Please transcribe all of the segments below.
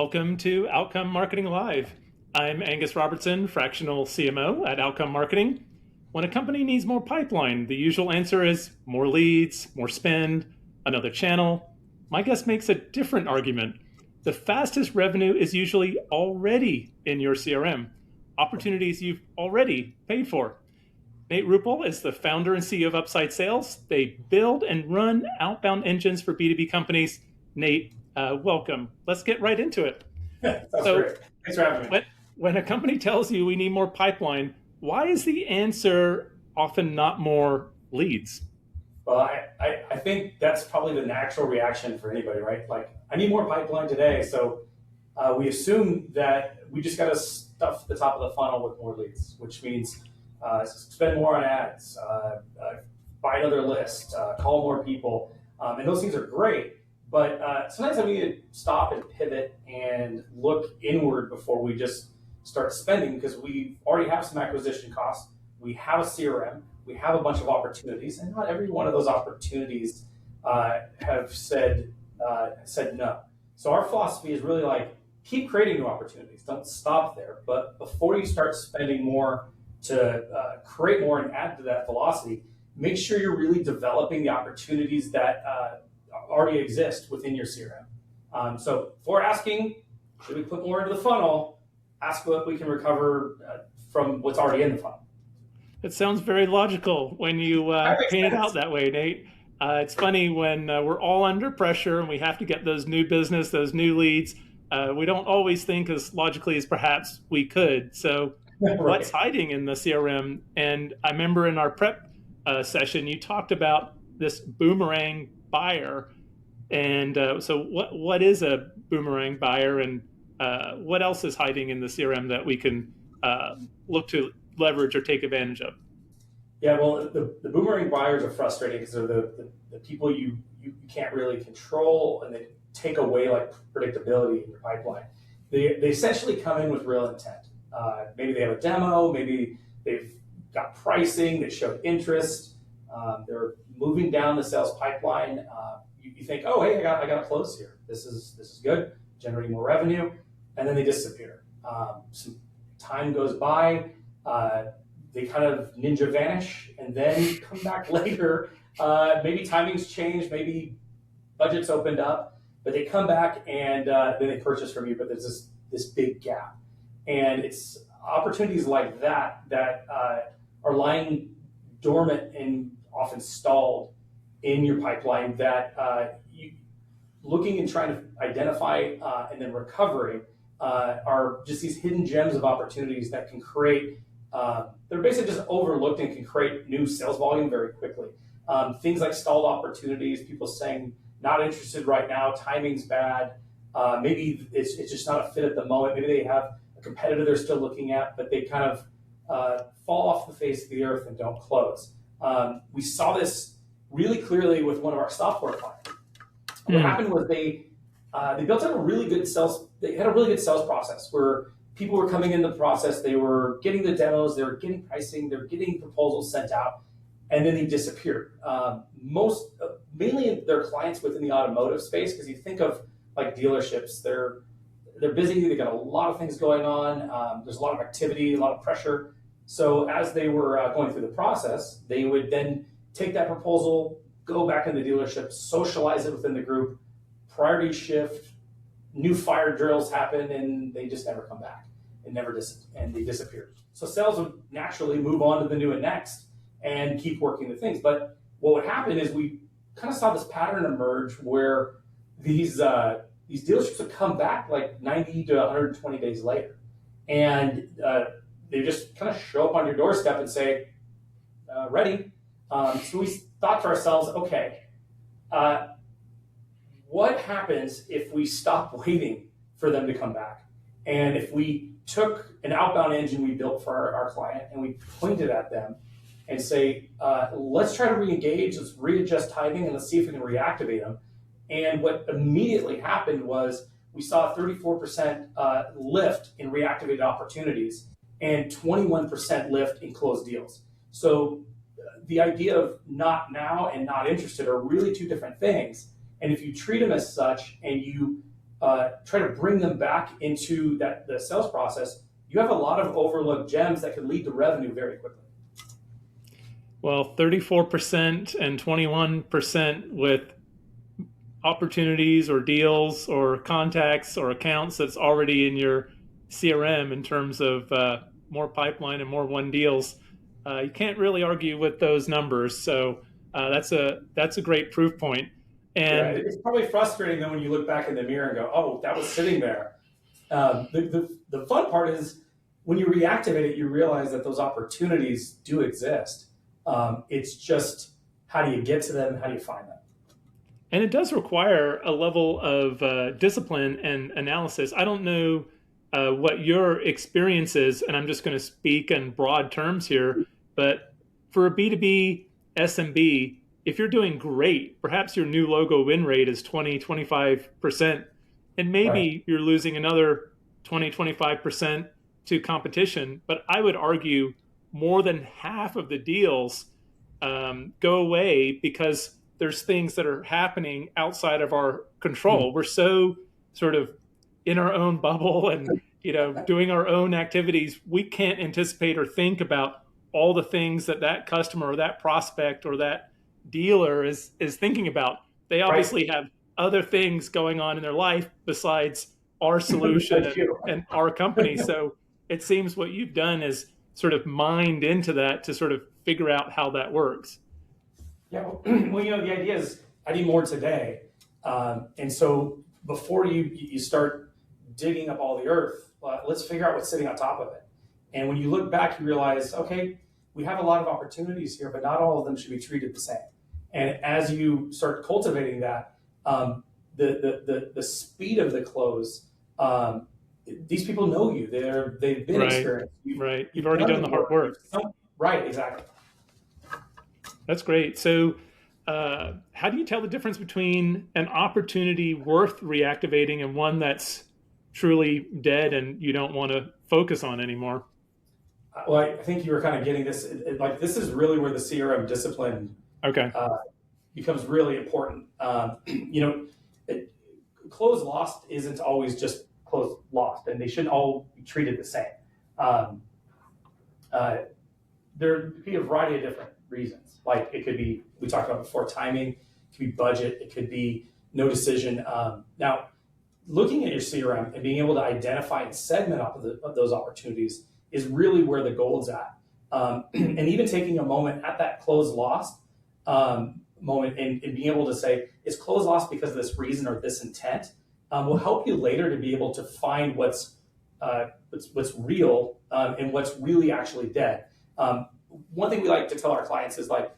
Welcome to Outcome Marketing Live. I'm Angus Robertson, fractional CMO at Outcome Marketing. When a company needs more pipeline, the usual answer is more leads, more spend, another channel. My guest makes a different argument. The fastest revenue is usually already in your CRM, opportunities you've already paid for. Nate Rupple is the founder and CEO of Upside Sales. They build and run outbound engines for B2B companies. Nate, welcome. Let's get right into it. That's great. Thanks for having me. When a company tells you we need more pipeline, why is the answer often not more leads? Well, I think that's probably the natural reaction for anybody, right? Like, I need more pipeline today. So we assume that we just got to stuff the top of the funnel with more leads, which means spend more on ads, buy another list, call more people. And those things are great. But sometimes we need to stop and pivot and look inward before we just start spending, because we already have some acquisition costs. We have a CRM. We have a bunch of opportunities, and not every one of those opportunities have said no. So our philosophy is really like, keep creating new opportunities. Don't stop there. But before you start spending more to create more and add to that velocity, make sure you're really developing the opportunities that already exist within your CRM. So before asking, should we put more into the funnel, ask what we can recover from what's already in the funnel. It sounds very logical when you paint it out that way, Nate. It's funny when we're all under pressure and we have to get those new business, those new leads. We don't always think as logically as perhaps we could. So Right. What's hiding in the CRM? And I remember in our prep session, you talked about this Boomerang buyer. And so what is a Boomerang buyer, and what else is hiding in the CRM that we can look to leverage or take advantage of? Yeah, well, the Boomerang buyers are frustrating because they're the people you can't really control, and they take away like predictability in your pipeline. They essentially come in with real intent. Maybe they have a demo, maybe they've got pricing, they showed interest, they're moving down the sales pipeline. You think, oh, hey, I got a close here. This is good, generating more revenue, and then they disappear. Some time goes by, they kind of ninja vanish, and then come back later. Maybe timing's changed, maybe budget's opened up, but they come back and then they purchase from you. But there's this big gap, and it's opportunities like that are lying dormant and often stalled in your pipeline that you looking and trying to identify and then recovering are just these hidden gems of opportunities that can create, they're basically just overlooked and can create new sales volume very quickly. Things like stalled opportunities, people saying not interested right now, timing's bad, maybe it's just not a fit at the moment, maybe they have a competitor they're still looking at, but they kind of fall off the face of the earth and don't close. We saw this really clearly with one of our software clients. What happened was they built up a really good they had a really good sales process where people were coming in the process, they were getting the demos, they were getting pricing, they were getting proposals sent out, and then they disappeared. Mainly their clients within the automotive space, because you think of like dealerships, they're busy, they got a lot of things going on, there's a lot of activity, a lot of pressure. So as they were going through the process, they would then take that proposal, go back in the dealership, socialize it within the group, priority shift, new fire drills happen, and they just never come back and they disappear. So sales would naturally move on to the new and next and keep working the things. But what would happen is we kind of saw this pattern emerge where these dealerships would come back like 90 to 120 days later, and they just kind of show up on your doorstep and say, ready. So we thought to ourselves, okay, what happens if we stop waiting for them to come back? And if we took an outbound engine we built for our client and we pointed at them and say, let's try to re-engage, let's readjust timing, and let's see if we can reactivate them. And what immediately happened was we saw a 34% lift in reactivated opportunities and 21% lift in closed deals. So the idea of not now and not interested are really two different things. And if you treat them as such and you try to bring them back into the sales process, you have a lot of overlooked gems that could lead to revenue very quickly. Well, 34% and 21% with opportunities or deals or contacts or accounts that's already in your CRM in terms of more pipeline and more won deals. You can't really argue with those numbers. So that's a great proof point. Yeah, And it's probably frustrating then when you look back in the mirror and go, "Oh, that was sitting there." The fun part is when you reactivate it, you realize that those opportunities do exist. It's just how do you get to them? How do you find them? And it does require a level of discipline and analysis. I don't know what your experience is, and I'm just going to speak in broad terms here, but for a B2B SMB, if you're doing great, perhaps your new logo win rate is 20, 25%, and Right. maybe you're losing another 20, 25% to competition. But I would argue more than half of the deals go away because there's things that are happening outside of our control. We're so sort of in our own bubble and doing our own activities. We can't anticipate or think about all the things that that customer or that prospect or that dealer is thinking about. They Right. obviously have other things going on in their life besides our solution Like you. and our company. So it seems what you've done is sort of mined into that to sort of figure out how that works. Yeah. Well, the idea is I need more today, and so before you start digging up all the earth, let's figure out what's sitting on top of it. And when you look back, you realize, okay, we have a lot of opportunities here, but not all of them should be treated the same. And as you start cultivating that, the speed of the close, these people know you. They've been Right. experienced. Right. You've already done the hard work. Right. Exactly. That's great. So, how do you tell the difference between an opportunity worth reactivating and one that's truly dead and you don't want to focus on anymore? Well, I think you were kind of getting this. Like this is really where the CRM discipline Okay. becomes really important. Close lost isn't always just close lost, and they shouldn't all be treated the same. Um, there could be a variety of different reasons. Like it could be, we talked about before, timing. It could be budget. It could be no decision. Now, looking at your CRM and being able to identify and segment up of those opportunities is really where the gold's at. And even taking a moment at that close lost moment and being able to say, is close lost because of this reason or this intent, will help you later to be able to find what's real and what's really actually dead. One thing we like to tell our clients is like,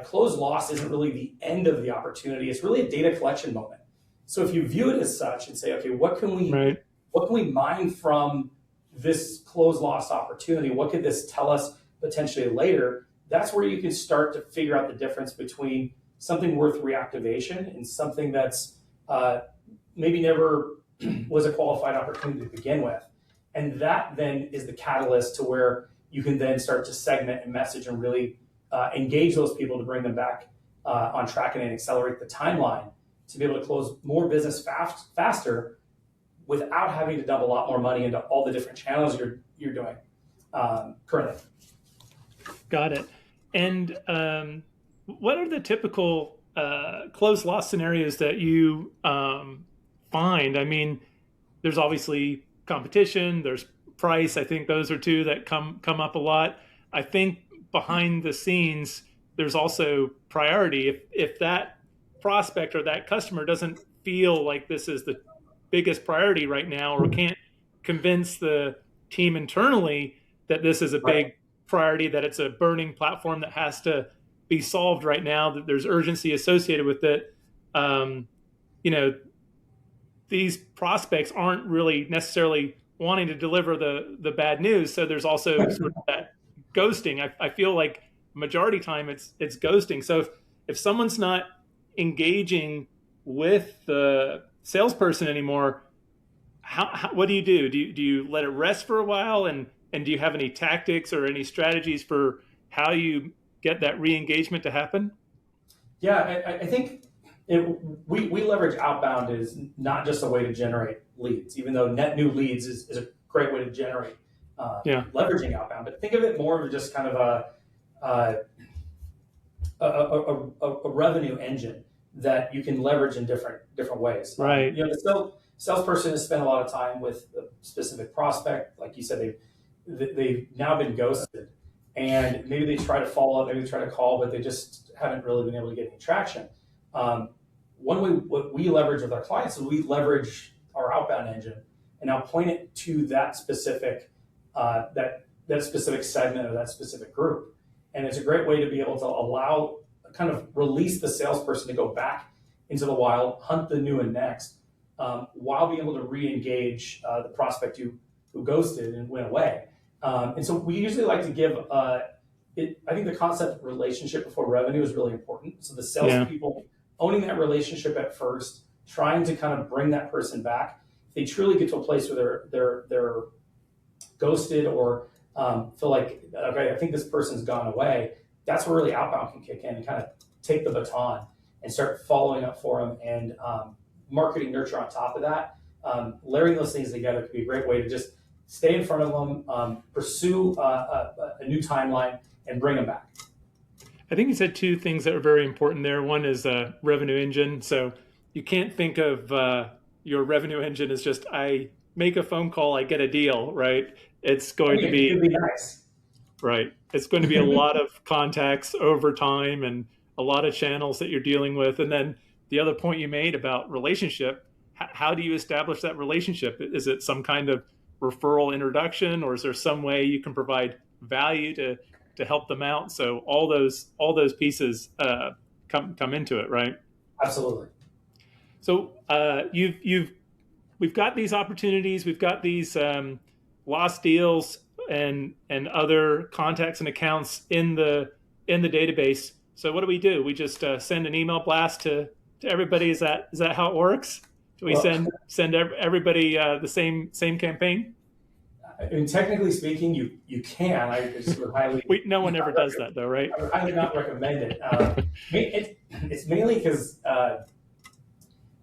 close loss isn't really the end of the opportunity. It's really a data collection moment. So if you view it as such and say, okay, what can we mine from this close loss opportunity? What could this tell us potentially later? That's where you can start to figure out the difference between something worth reactivation and something that's maybe never was a qualified opportunity to begin with. And that then is the catalyst to where you can then start to segment and message and really engage those people to bring them back on track and accelerate the timeline to be able to close more business faster without having to dump a lot more money into all the different channels you're doing currently. Got it. And what are the typical close loss scenarios that you find? I mean, there's obviously competition, there's price. I think those are two that come up a lot. I think behind the scenes, there's also priority. If that prospect or that customer doesn't feel like this is the biggest priority right now, or can't convince the team internally that this is a big priority, that it's a burning platform that has to be solved right now, that there's urgency associated with it, these prospects aren't really necessarily wanting to deliver the bad news. So there's also sort of that ghosting. I feel like majority time it's ghosting. So if someone's not engaging with the salesperson anymore, what do you do? Do you let it rest for a while, and do you have any tactics or any strategies for how you get that re-engagement to happen? Yeah, I think We leverage outbound is not just a way to generate leads, even though net new leads is a great way to generate Yeah. leveraging outbound. But think of it more of just kind of a revenue engine that you can leverage in different ways. Right. The salesperson has spent a lot of time with a specific prospect, like you said, they've now been ghosted, and maybe they try to follow up, maybe they try to call, but they just haven't really been able to get any traction. One way what we leverage with our clients is we leverage our outbound engine and now point it to that specific that specific segment or that specific group. And it's a great way to be able to allow, kind of release the salesperson to go back into the wild, hunt the new and next, while being able to re-engage the prospect who ghosted and went away. And so we usually like to give, I think the concept of relationship before revenue is really important. So the salespeople owning that relationship at first, trying to kind of bring that person back. If they truly get to a place where they're ghosted or feel like, okay, I think this person's gone away, that's where really outbound can kick in and kind of take the baton and start following up for them, and marketing nurture on top of that. Layering those things together could be a great way to just stay in front of them, pursue a new timeline, and bring them back. I think you said two things that are very important there. One is revenue engine. So you can't think of your revenue engine as just, I make a phone call, I get a deal, right? It's going to be, it could be nice. Right. It's going to be a lot of contacts over time and a lot of channels that you're dealing with. And then the other point you made about relationship, how do you establish that relationship? Is it some kind of referral introduction, or is there some way you can provide value to help them out? So all those pieces come into it, right? Absolutely. So we've got these opportunities, we've got these lost deals and other contacts and accounts in the database. So what do? We just send an email blast to everybody. Is that how it works? Do we send everybody the same campaign? I mean, technically speaking, you can. I just would highly. No one ever does that, though, right? I would highly not recommend it. It's mainly because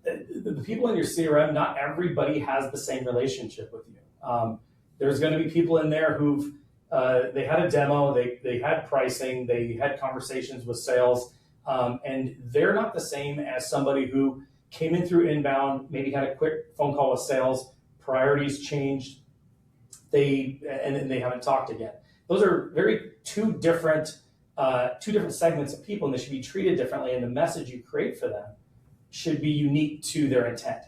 the people in your CRM, not everybody has the same relationship with you. There's going to be people in there who've they had a demo, they had pricing, they had conversations with sales, and they're not the same as somebody who came in through inbound, maybe had a quick phone call with sales, priorities changed, and then they haven't talked again. Those are two different segments of people, and they should be treated differently, and the message you create for them should be unique to their intent.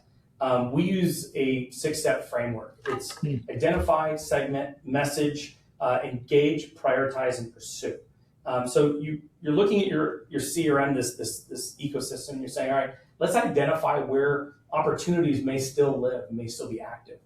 We use a 6-step framework. It's identify, segment, message, engage, prioritize, and pursue. So you're looking at your CRM, this ecosystem. You're saying, all right, let's identify where opportunities may still live, may still be active.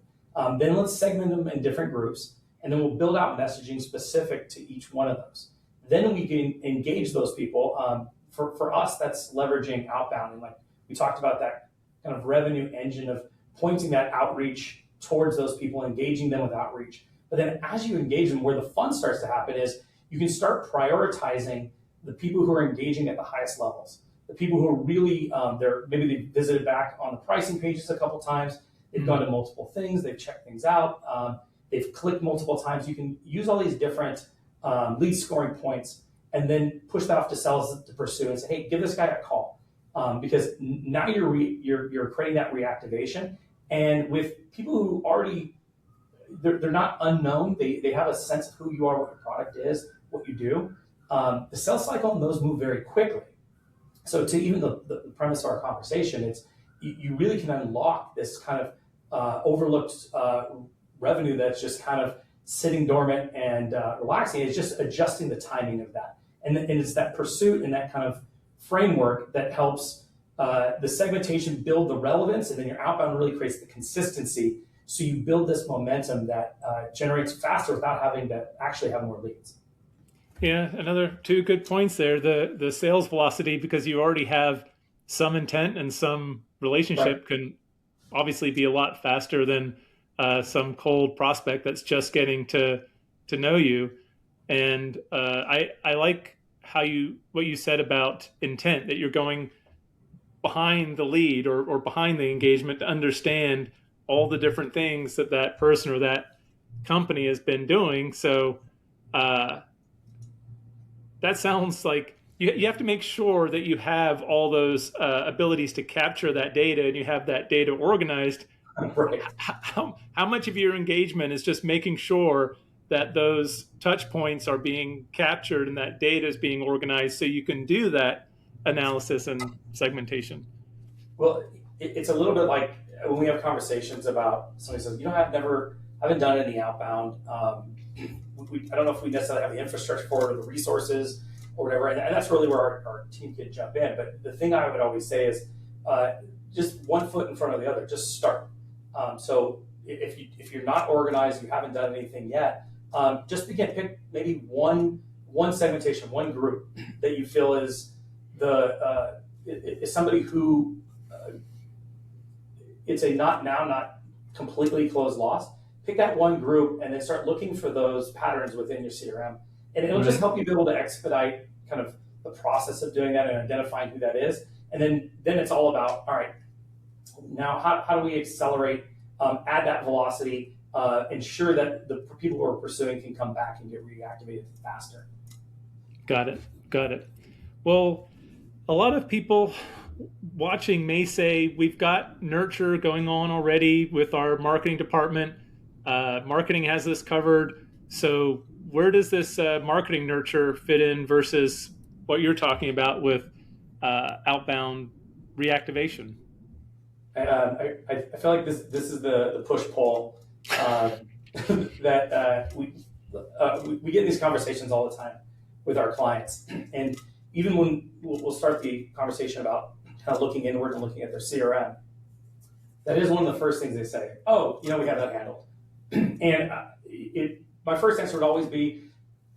Then let's segment them in different groups, and then we'll build out messaging specific to each one of those. Then we can engage those people. For us, that's leveraging outbound, and like we talked about, that kind of revenue engine of pointing that outreach towards those people, engaging them with outreach. But then as you engage them, where the fun starts to happen is you can start prioritizing the people who are engaging at the highest levels. The people who are really, maybe they visited back on the pricing pages a couple times, they've gone to multiple things, they've checked things out, they've clicked multiple times. You can use all these different lead scoring points and then push that off to sales to pursue and say, hey, give this guy a call. Because now you're creating that reactivation, and with people who already they're not unknown, they have a sense of who you are, what your product is, what you do. The sales cycle and those move very quickly. So to even the premise of our conversation, it's you really can unlock this kind of overlooked revenue that's just kind of sitting dormant and relaxing. It's just adjusting the timing of that, and it's that pursuit and that kind of framework that helps the segmentation build the relevance, and then your outbound really creates the consistency. So you build this momentum that generates faster without having to actually have more leads. Yeah, another two good points there. The sales velocity, because you already have some intent and some relationship, can obviously be a lot faster than some cold prospect that's just getting to know you. And I like what you said about intent, that you're going behind the lead or behind the engagement to understand all the different things that that person or that company has been doing. So uh, that sounds like you have to make sure that you have all those abilities to capture that data and you have that data organized. Right. How much of your engagement is just making sure that those touch points are being captured and that data is being organized so you can do that analysis and segmentation? Well, it's a little bit like when we have conversations about somebody says, I haven't done any outbound. I don't know if we necessarily have the infrastructure for it or the resources or whatever. And that's really where our team could jump in. But the thing I would always say is just one foot in front of the other, just start. So if you're not organized, you haven't done anything yet, just begin. Pick maybe one segmentation, one group that you feel is is somebody who it's a not completely closed loss. Pick that one group and then start looking for those patterns within your CRM, and it'll just help you be able to expedite kind of the process of doing that and identifying who that is. And then it's all about, all right, now how do we accelerate, add that velocity, ensure that the people who are pursuing can come back and get reactivated faster. Got it. Got it. Well, a lot of people watching may say we've got nurture going on already with our marketing department. Marketing has this covered. So where does this marketing nurture fit in versus what you're talking about with outbound reactivation? I feel like this is the push pull that we get in these conversations all the time with our clients, and even when we'll start the conversation about kind of looking inward and looking at their CRM, that is one of the first things they say. Oh, we have that handled, and my first answer would always be,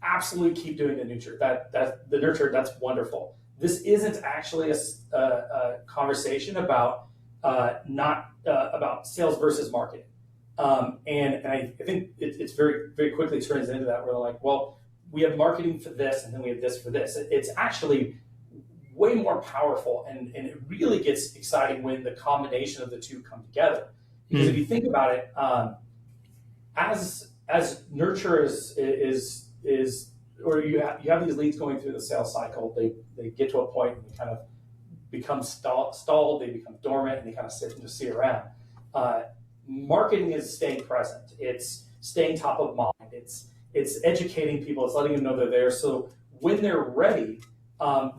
absolutely keep doing the nurture. The nurture, that's wonderful. This isn't actually a conversation about not about sales versus marketing. And I think it's very, very quickly turns into that where they're like, well, we have marketing for this and then we have this for this. It's actually way more powerful, and it really gets exciting when the combination of the two come together. Because if you think about it, as nurture is or you have these leads going through the sales cycle, they get to a point and they kind of become stalled, they become dormant, and they kind of sit into CRM. Marketing is staying present. It's staying top of mind. It's educating people. It's letting them know they're there. So when they're ready,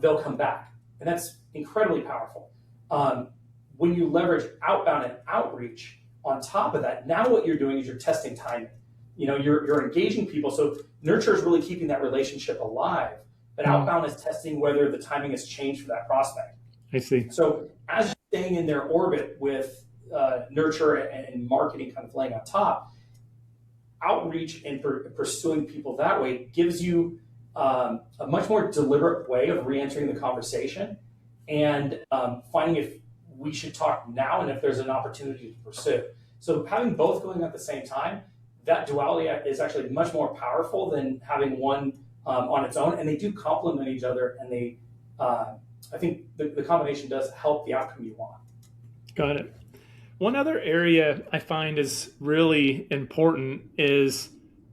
they'll come back, and that's incredibly powerful. When you leverage outbound and outreach on top of that, now what you're doing is you're testing timing. You're engaging people. So nurture is really keeping that relationship alive, but outbound is testing whether the timing has changed for that prospect. I see. So as you're staying in their orbit with nurture and marketing kind of laying on top, outreach and pursuing people that way gives you a much more deliberate way of re-entering the conversation and finding if we should talk now and if there's an opportunity to pursue. So having both going at the same time, that duality is actually much more powerful than having one on its own, and they do complement each other, and they I think the combination does help the outcome you want. Got it. One other area I find is really important is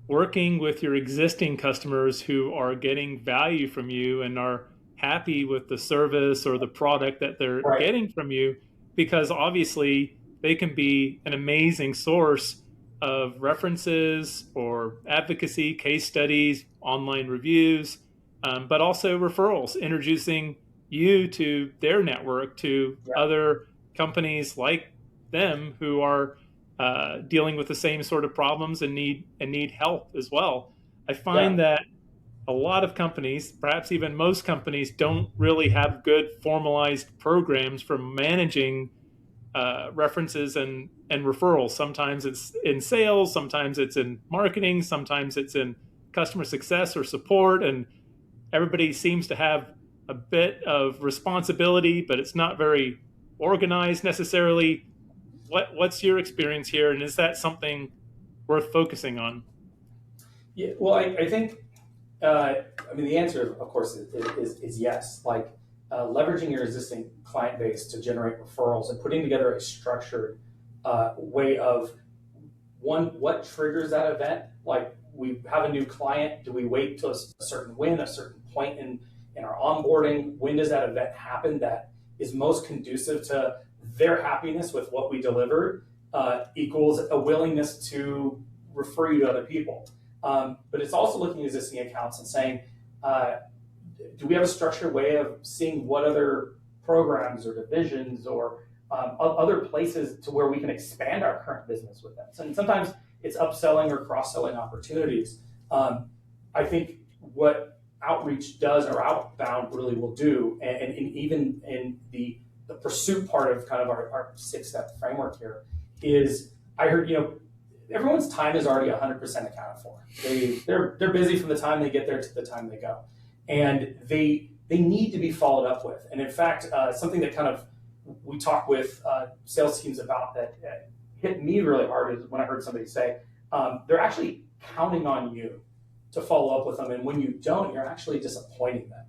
working with your existing customers who are getting value from you and are happy with the service or the product that they're getting from you, because obviously they can be an amazing source of references or advocacy, case studies, online reviews, but also referrals, introducing you to their network, to other companies like them who are dealing with the same sort of problems and need help as well. I find that a lot of companies, perhaps even most companies, don't really have good formalized programs for managing references and referrals. Sometimes it's in sales, sometimes it's in marketing, sometimes it's in customer success or support, and everybody seems to have a bit of responsibility, but it's not very organized necessarily. What's your experience here, and is that something worth focusing on? Yeah, well, I think, the answer, of course, is yes. Like, leveraging your existing client base to generate referrals and putting together a structured way of what triggers that event. Like, we have a new client, do we wait till a certain win, a certain point in our onboarding? When does that event happen that is most conducive to their happiness with what we delivered, equals a willingness to refer you to other people. But it's also looking at existing accounts and saying, do we have a structured way of seeing what other programs or divisions or other places to where we can expand our current business with them? And sometimes it's upselling or cross-selling opportunities. I think what outreach does, or outbound really will do, and even in the pursuit part of kind of our 6-step framework here, is I heard, everyone's time is already 100% accounted for. They're busy from the time they get there to the time they go. And they need to be followed up with. And in fact, something that kind of we talk with sales teams about that hit me really hard is when I heard somebody say, they're actually counting on you to follow up with them. And when you don't, you're actually disappointing them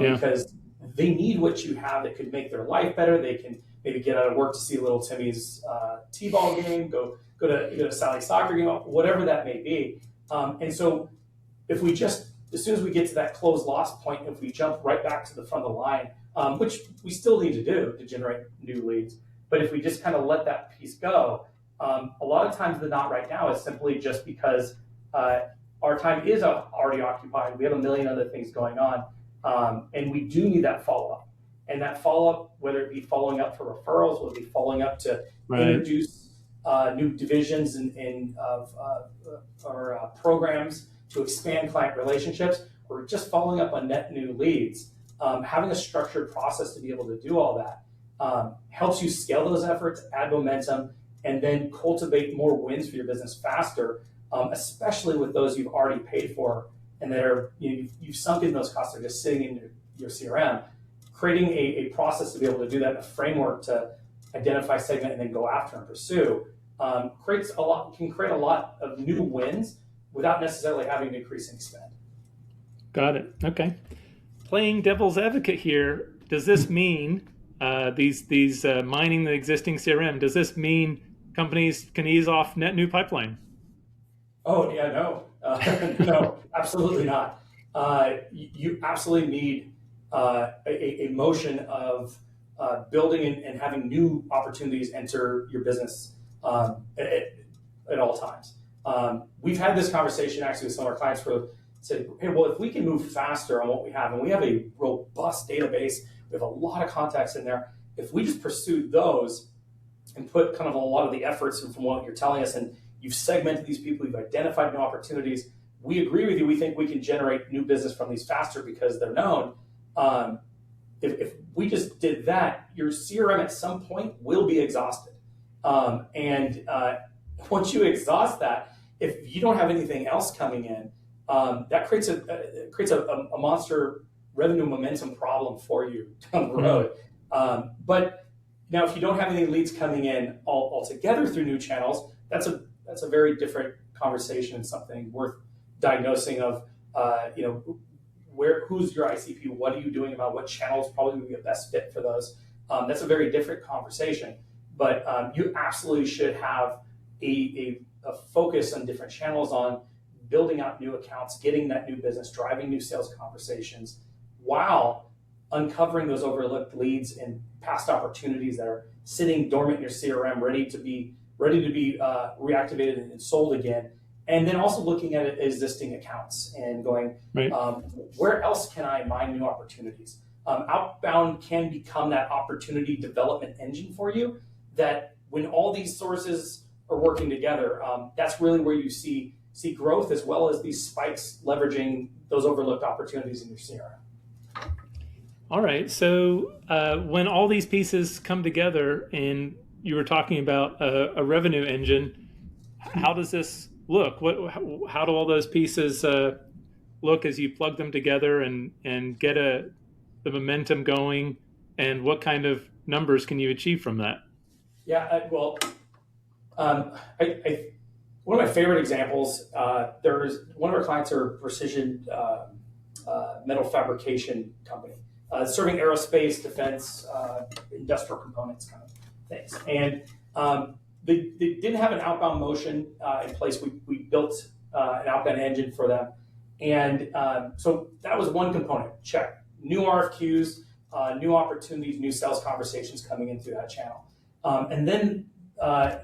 because they need what you have that could make their life better. They can maybe get out of work to see little Timmy's T-ball game, go to Sally's soccer game, whatever that may be. And so if we just, as soon as we get to that close loss point, if we jump right back to the front of the line, which we still need to do to generate new leads, but if we just kind of let that piece go, a lot of times the not right now is simply just because our time is already occupied. We have a million other things going on, and we do need that follow-up. And that follow-up, whether it be following up for referrals, whether it be following up to introduce new divisions or programs to expand client relationships, or just following up on net new leads, having a structured process to be able to do all that helps you scale those efforts, add momentum, and then cultivate more wins for your business faster, especially with those you've already paid for and that are you've sunk in those costs, are just sitting in your CRM. Creating a process to be able to do that, a framework to identify, segment, and then go after and pursue, can create a lot of new wins without necessarily having to increase in spend. Got it. Okay. Playing devil's advocate here, does this mean these mining the existing CRM? Does this mean companies can ease off net new pipeline? Oh yeah, no, no, absolutely not. You absolutely need a motion of building and having new opportunities enter your business at all times. We've had this conversation actually with some of our clients who said, hey, well, if we can move faster on what we have, and we have a robust database, we have a lot of contacts in there, if we just pursue those and put kind of a lot of the efforts from what you're telling us, and you've segmented these people, you've identified new opportunities, we agree with you, we think we can generate new business from these faster because they're known. If we just did that, your CRM at some point will be exhausted. And once you exhaust that, if you don't have anything else coming in, that creates a monster revenue momentum problem for you down the road. But now, if you don't have any leads coming in altogether through new channels, that's a very different conversation and something worth diagnosing of, who's your ICP? What are you doing about what channels probably would be the best fit for those? That's a very different conversation. But you absolutely should have a focus on different channels, on building out new accounts, getting that new business, driving new sales conversations, while uncovering those overlooked leads and past opportunities that are sitting dormant in your CRM, ready to be reactivated and sold again. And then also looking at existing accounts and going, where else can I mine new opportunities? Outbound can become that opportunity development engine for you, that when all these sources are working together, that's really where you see growth, as well as these spikes leveraging those overlooked opportunities in your CRM. All right. So when all these pieces come together, and you were talking about a revenue engine, how does this look? How do all those pieces look as you plug them together and get the momentum going? And what kind of numbers can you achieve from that? Yeah, one of my favorite examples, there's one of our clients are a precision metal fabrication company. serving aerospace, defense, industrial components kind of things. And they didn't have an outbound motion in place. We built an outbound engine for them. And so that was one component, check. New RFQs, new opportunities, new sales conversations coming in through that channel. And then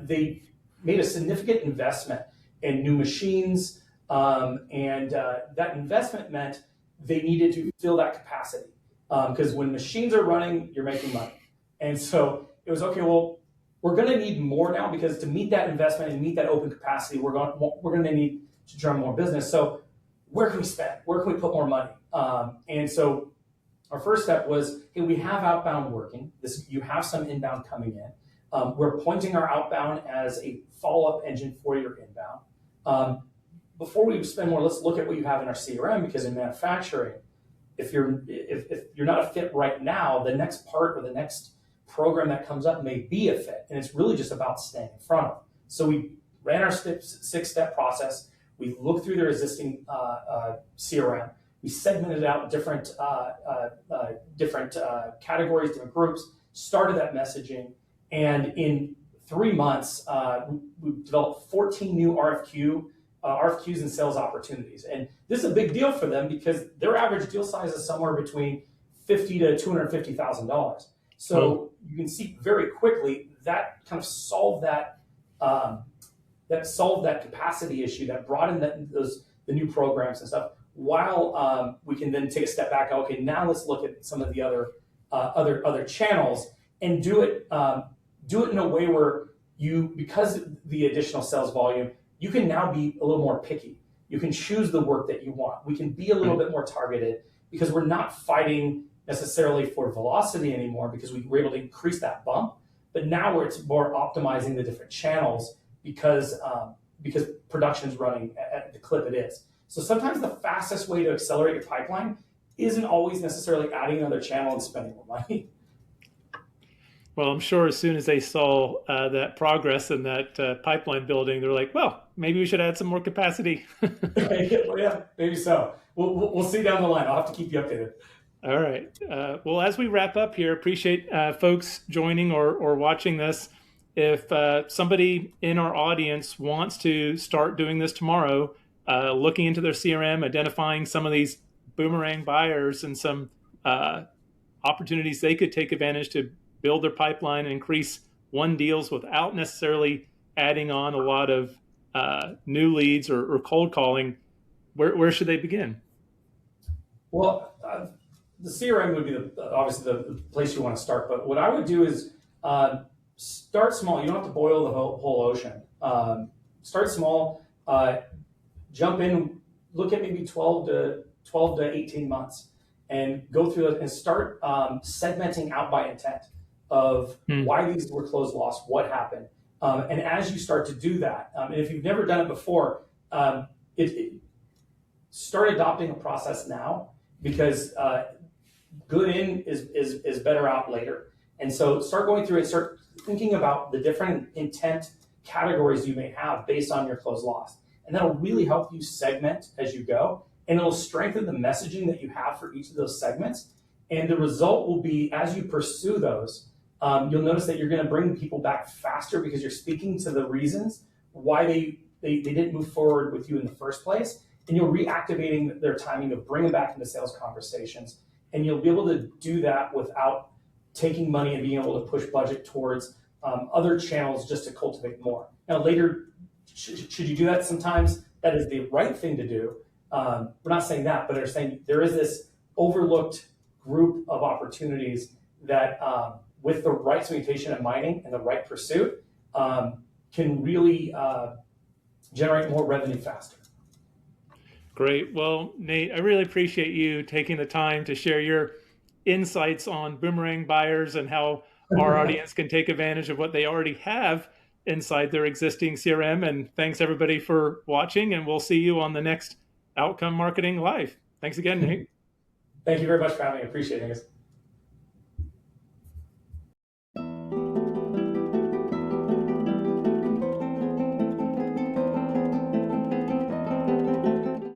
they made a significant investment in new machines, and that investment meant they needed to fill that capacity. Because when machines are running, you're making money. And so it was, okay, well, we're going to need more now, because to meet that investment and meet that open capacity, we're going to need to drum more business. So where can we spend? Where can we put more money? And so our first step was, hey, we have outbound working. You have some inbound coming in. We're pointing our outbound as a follow-up engine for your inbound. Before we spend more, let's look at what you have in our CRM, because in manufacturing, if you're not a fit right now, the next part or the next program that comes up may be a fit, and it's really just about staying in front of. So we ran our six-step process. We looked through their existing CRM. We segmented out different categories, different groups, started that messaging, and in 3 months, we developed 14 new RFQs and sales opportunities. And this is a big deal for them, because their average deal size is somewhere between $50,000 to $250,000. So you can see very quickly that kind of solved that capacity issue, that brought in the new programs and stuff. While we can then take a step back, okay, now let's look at some of the other channels and do it in a way where because of the additional sales volume, you can now be a little more picky. You can choose the work that you want. We can be a little bit more targeted, because we're not fighting necessarily for velocity anymore, because we were able to increase that bump. But now it's more optimizing the different channels, because production is running at the clip it is. So sometimes the fastest way to accelerate your pipeline isn't always necessarily adding another channel and spending more money. Well, I'm sure as soon as they saw that progress and that pipeline building, they're like, well, maybe we should add some more capacity. Yeah, maybe so. We'll see down the line. I'll have to keep you updated. All right. Well, as we wrap up here, appreciate folks joining or watching this. If somebody in our audience wants to start doing this tomorrow, looking into their CRM, identifying some of these Boomerang buyers and some opportunities they could take advantage to build their pipeline and increase won deals without necessarily adding on a lot of new leads or cold calling, where should they begin? Well, the CRM would be obviously the place you want to start. But what I would do is start small. You don't have to boil the whole ocean. Start small. Jump in. Look at maybe 12 to 18 months, and go through it and start segmenting out by intent of why these were closed, lost, what happened. And as you start to do that, and if you've never done it before, start adopting a process now, because good in is better out later. And so start going through it, start thinking about the different intent categories you may have based on your closed loss. And that'll really help you segment as you go. And it'll strengthen the messaging that you have for each of those segments. And the result will be, as you pursue those, you'll notice that you're going to bring people back faster, because you're speaking to the reasons why they didn't move forward with you in the first place. And you're reactivating their timing to bring them back into sales conversations. And you'll be able to do that without taking money and being able to push budget towards other channels just to cultivate more. Now, later, should you do that? Sometimes that is the right thing to do. We're not saying that, but they're saying there is this overlooked group of opportunities that, with the right segmentation and mining and the right pursuit, can really generate more revenue faster. Great. Well, Nate, I really appreciate you taking the time to share your insights on Boomerang buyers and how our audience can take advantage of what they already have inside their existing CRM. And thanks everybody for watching, and we'll see you on the next Outcome Marketing Live. Thanks again, Nate. Thank you very much for having me. I appreciate it.